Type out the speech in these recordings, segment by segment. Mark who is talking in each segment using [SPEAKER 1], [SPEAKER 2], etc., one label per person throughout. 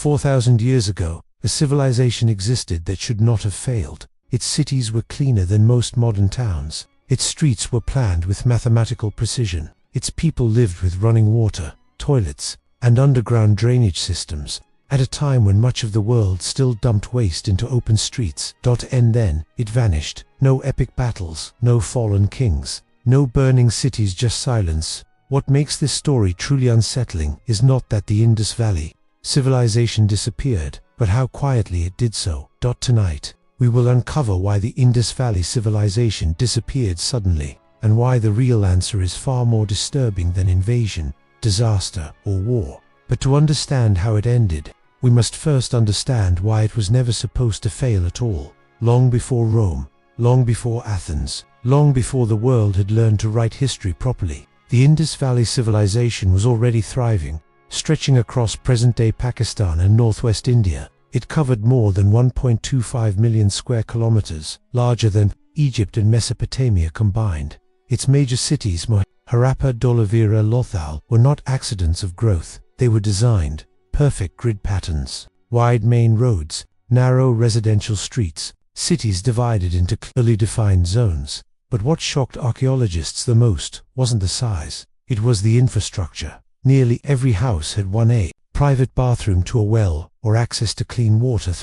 [SPEAKER 1] 4,000 years ago, a civilization existed that should not have failed. Its cities were cleaner than most modern towns. Its streets were planned with mathematical precision. Its people lived with running water, toilets, and underground drainage systems, at a time when much of the world still dumped waste into open streets. And then, it vanished. No epic battles, no fallen kings, no burning cities, just silence. What makes this story truly unsettling is not that the Indus Valley Civilization disappeared, but how quietly it did so. Tonight, we will uncover why the Indus Valley Civilization disappeared suddenly, and why the real answer is far more disturbing than invasion, disaster, or war. But to understand how it ended, we must first understand why it was never supposed to fail at all. Long before Rome, long before Athens, long before the world had learned to write history properly, the Indus Valley Civilization was already thriving, stretching across present-day Pakistan and northwest India. It covered more than 1.25 million square kilometers, larger than Egypt and Mesopotamia combined. Its major cities, Harappa, Dholavira, Lothal, were not accidents of growth. They were designed, perfect grid patterns, wide main roads, narrow residential streets, cities divided into clearly defined zones. But what shocked archaeologists the most wasn't the size, it was the infrastructure. Nearly every house had a private bathroom to a well, or access to clean water.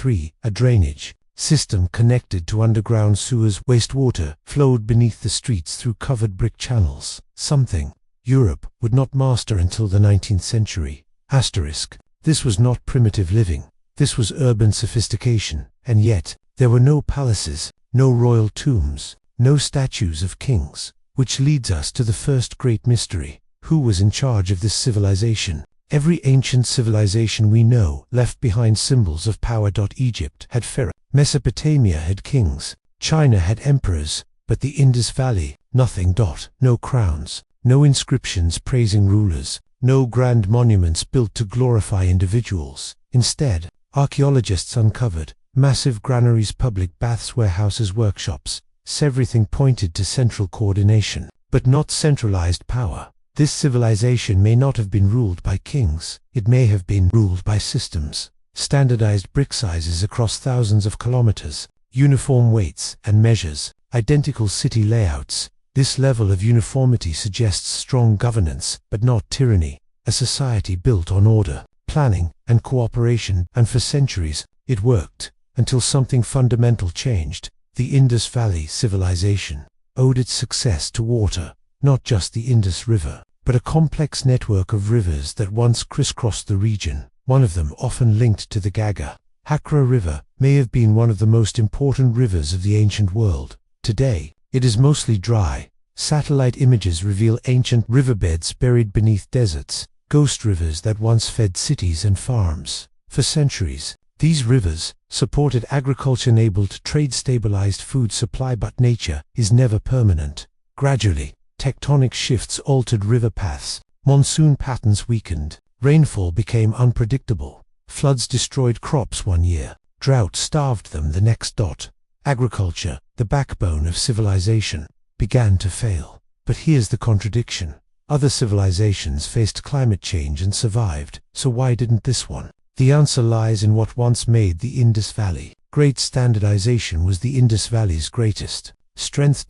[SPEAKER 1] A drainage system connected to underground sewers. Wastewater flowed beneath the streets through covered brick channels, something Europe would not master until the 19th century. This was not primitive living, this was urban sophistication, and yet, there were no palaces, no royal tombs, no statues of kings, which leads us to the first great mystery. Who was in charge of this civilization? Every ancient civilization we know left behind symbols of power. Egypt had pharaohs, Mesopotamia had kings, China had emperors, but the Indus Valley, nothing. No crowns, no inscriptions praising rulers, no grand monuments built to glorify individuals. Instead, archaeologists uncovered massive granaries, public baths, warehouses, workshops. Everything pointed to central coordination, but not centralized power. This civilization may not have been ruled by kings, it may have been ruled by systems. Standardized brick sizes across thousands of kilometers, uniform weights and measures, identical city layouts. This level of uniformity suggests strong governance, but not tyranny. A society built on order, planning, and cooperation, and for centuries, it worked, until something fundamental changed. The Indus Valley Civilization owed its success to water, not just the Indus River, but a complex network of rivers that once crisscrossed the region. One of them, often linked to the Hakra River, may have been one of the most important rivers of the ancient world. Today, it is mostly dry. Satellite images reveal ancient riverbeds buried beneath deserts, ghost rivers that once fed cities and farms. For centuries, these rivers supported agriculture, enabled trade, stabilized food supply, but nature is never permanent. Gradually, tectonic shifts altered river paths, monsoon patterns weakened, rainfall became unpredictable, floods destroyed crops one year, drought starved them the next. Agriculture, the backbone of civilization, began to fail. But here's the contradiction. Other civilizations faced climate change and survived, so why didn't this one? The answer lies in what once made the Indus Valley great. Standardization was the Indus Valley's greatest strength.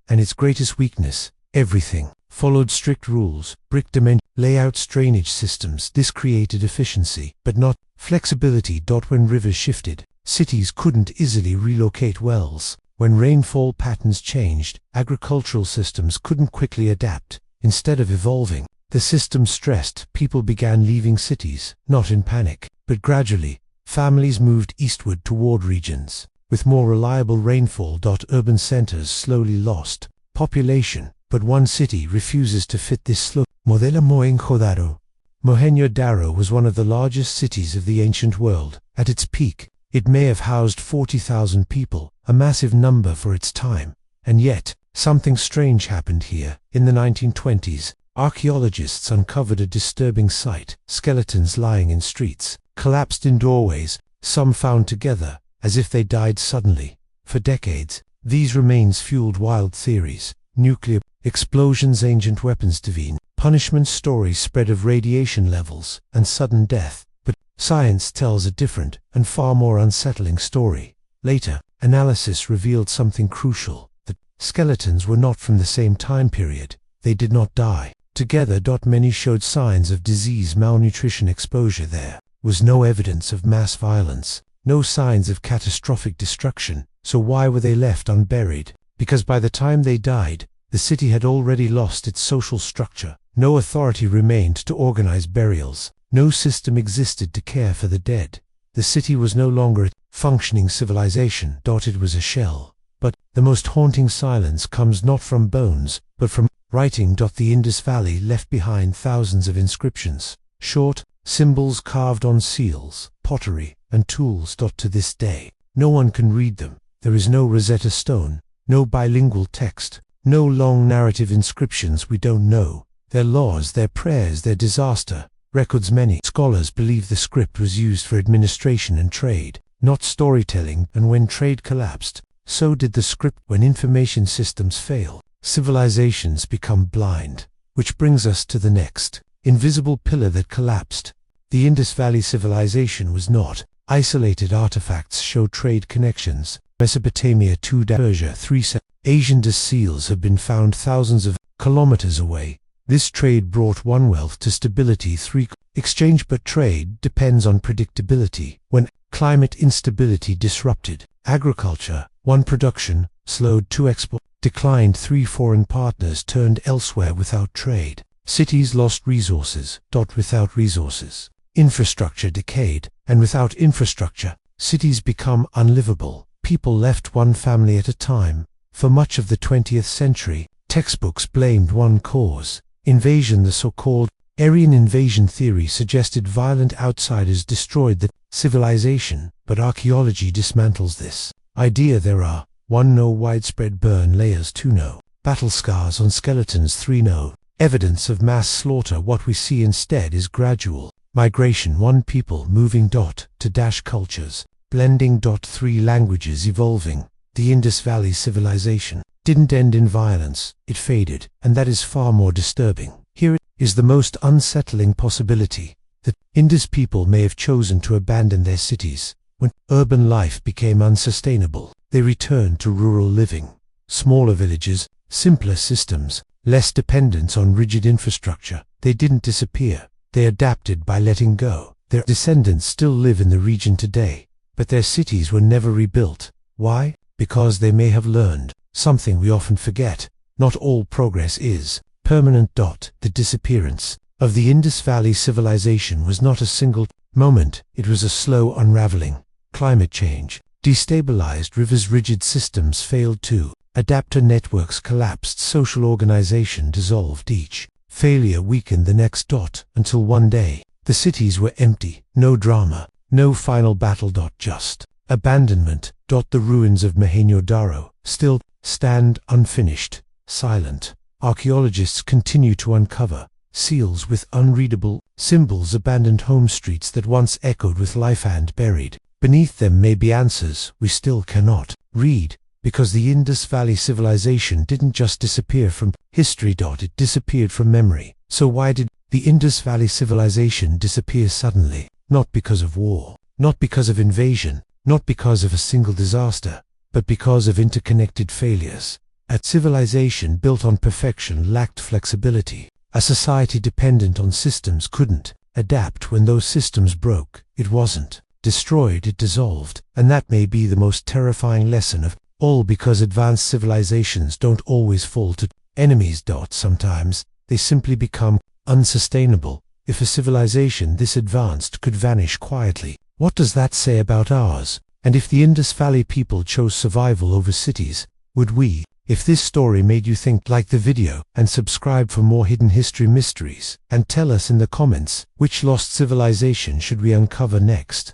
[SPEAKER 1] And its greatest weakness. Everything followed strict rules, brick dimension, layouts, drainage systems. This created efficiency, but not flexibility. When rivers shifted, cities couldn't easily relocate wells. When rainfall patterns changed, agricultural systems couldn't quickly adapt. Instead of evolving, the system stressed. People began leaving cities, not in panic, but gradually. Families moved eastward toward regions with more reliable rainfall. Urban centers slowly lost population, but one city refuses to fit this slope. Mohenjo Daro. Mohenjo Daro was one of the largest cities of the ancient world. At its peak, it may have housed 40,000 people, a massive number for its time. And yet, something strange happened here. In the 1920s, archaeologists uncovered a disturbing sight: skeletons lying in streets, collapsed in doorways, some found together, as if they died suddenly. For decades, these remains fueled wild theories: nuclear explosions, ancient weapons, divine punishment. Stories spread of radiation levels and sudden death. But Science tells a different and far more unsettling story. Later, analysis revealed something crucial. The skeletons were not from the same time period. They did not die together. Many showed signs of disease, malnutrition, exposure. There was no evidence of mass violence, no signs of catastrophic destruction. So why were they left unburied? Because by the time they died, the city had already lost its social structure. No authority remained to organize burials. No system existed to care for the dead. The city was no longer a functioning civilization. It was a shell. But the most haunting silence comes not from bones, but from writing. The Indus Valley left behind thousands of inscriptions, short symbols carved on seals, pottery, and tools. To this day, no one can read them. There is no Rosetta Stone, no bilingual text, no long narrative inscriptions. We don't know their laws, their prayers, their disaster records. Many scholars believe the script was used for administration and trade, not storytelling. And when trade collapsed, so did the script. When information systems fail, civilizations become blind. Which brings us to the next invisible pillar that collapsed. The Indus Valley Civilization was not isolated. Artifacts show trade connections. Mesopotamia 2 Persia 3 Asian seals have been found thousands of kilometers away. This trade brought 1 wealth to stability 3 exchange. But trade depends on predictability. When climate instability disrupted agriculture, 1 production slowed, 2 export declined, 3 foreign partners turned elsewhere. Without trade, cities lost resources. Without resources, infrastructure decayed, and without infrastructure, cities become unlivable. People left one family at a time. For much of the 20th century, textbooks blamed one cause: invasion. The so-called Aryan invasion theory suggested violent outsiders destroyed the civilization, but archaeology dismantles this idea. There are 1 no widespread burn layers, 2 no battle scars on skeletons, 3 no evidence of mass slaughter. What we see instead is gradual migration. 1 people moving to dash cultures blending. 3 languages evolving. The Indus Valley Civilization didn't end in violence, it faded, and that is far more disturbing. Here is the most unsettling possibility: that Indus people may have chosen to abandon their cities. When urban life became unsustainable, they returned to rural living. Smaller villages, simpler systems, less dependence on rigid infrastructure. They didn't disappear, they adapted by letting go. Their descendants still live in the region today, but their cities were never rebuilt. Why? Because they may have learned something we often forget: not all progress is permanent. The disappearance of the Indus Valley Civilization was not a single moment, it was a slow unraveling. Climate change destabilized rivers, rigid systems failed to adapt, networks collapsed, social organization dissolved. Each failure weakened the next. Until one day, the cities were empty. No drama, no final battle. Just abandonment. The ruins of Mohenjo Daro still stand unfinished, silent. Archaeologists continue to uncover seals with unreadable symbols, abandoned home streets that once echoed with life, and buried beneath them may be answers we still cannot read. Because the Indus Valley Civilization didn't just disappear from history. It disappeared from memory. So why did the Indus Valley Civilization disappear suddenly? Not because of war, not because of invasion, not because of a single disaster, but because of interconnected failures. A civilization built on perfection lacked flexibility. A society dependent on systems couldn't adapt. When those systems broke, it wasn't destroyed, it dissolved. And that may be the most terrifying lesson of all, because advanced civilizations don't always fall to enemies. Sometimes they simply become unsustainable. If a civilization this advanced could vanish quietly, what does that say about ours? And if the Indus Valley people chose survival over cities, would we? If this story made you think, like the video and subscribe for more hidden history mysteries, and tell us in the comments which lost civilization should we uncover next.